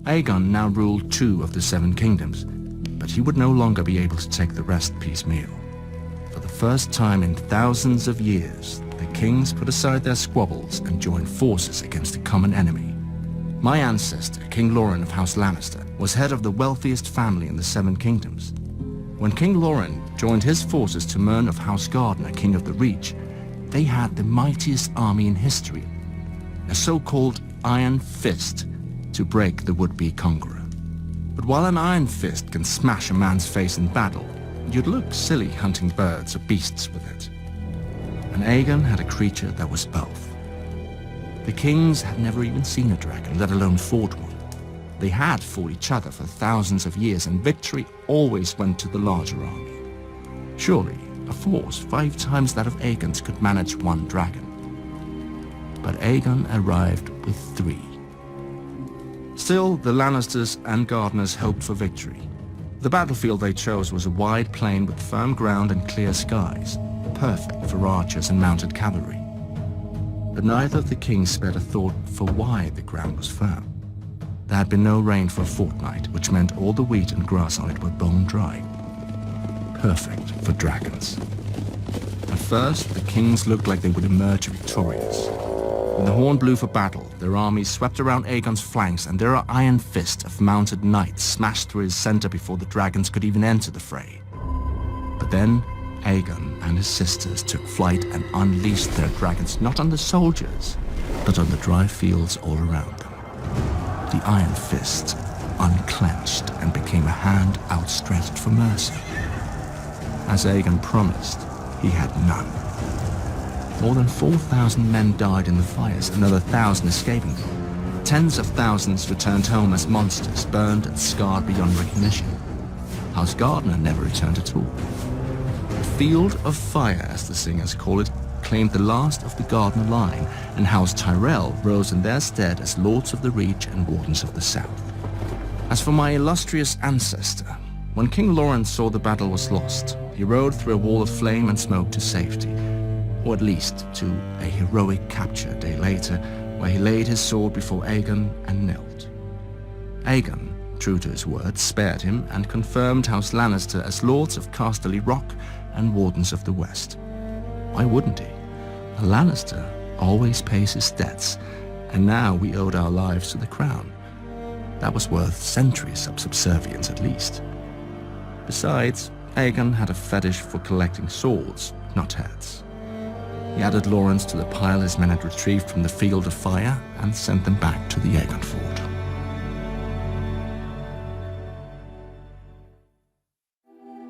Aegon now ruled 2 of the 7 kingdoms, but he would no longer be able to take the rest piecemeal. For the first time in thousands of years, the kings put aside their squabbles and joined forces against a common enemy. My ancestor, King Loren of House Lannister, was head of the wealthiest family in the 7 kingdoms. When King Loren joined his forces to Mern of House Gardener, King of the Reach, they had the mightiest army in history, a so-called Iron Fist, to break the would-be conqueror. But while an iron fist can smash a man's face in battle, you'd look silly hunting birds or beasts with it. And Aegon had a creature that was both. The kings had never even seen a dragon, let alone fought one. They had fought each other for thousands of years, and victory always went to the larger army. Surely, a force 5 times that of Aegon's could manage 1 dragon. But Aegon arrived with 3. Still, the Lannisters and Gardeners hoped for victory. The battlefield they chose was a wide plain with firm ground and clear skies, perfect for archers and mounted cavalry. But neither of the kings spared a thought for why the ground was firm. There had been no rain for a fortnight, which meant all the wheat and grass on it were bone dry. Perfect for dragons. At first, the kings looked like they would emerge victorious. When the horn blew for battle, their armies swept around Aegon's flanks, and their iron fist of mounted knights smashed through his center before the dragons could even enter the fray. But then, Aegon and his sisters took flight and unleashed their dragons not on the soldiers, but on the dry fields all around them. The iron fist unclenched and became a hand outstretched for mercy. As Aegon promised, he had none. More than 4,000 men died in the fires, another 1,000 escaping them. Tens of thousands returned home as monsters, burned and scarred beyond recognition. House Gardener never returned at all. The Field of Fire, as the singers call it, claimed the last of the Gardener line, and House Tyrell rose in their stead as Lords of the Reach and Wardens of the South. As for my illustrious ancestor, when King Loren saw the battle was lost, he rode through a wall of flame and smoke to safety, or at least to a heroic capture a day later, where he laid his sword before Aegon and knelt. Aegon, true to his word, spared him and confirmed House Lannister as Lords of Casterly Rock and Wardens of the West. Why wouldn't he? A Lannister always pays his debts, and now we owed our lives to the crown. That was worth centuries of subservience at least. Besides, Aegon had a fetish for collecting swords, not heads. He added Lawrence to the pile his men had retrieved from the Field of Fire and sent them back to the Aegon Fort.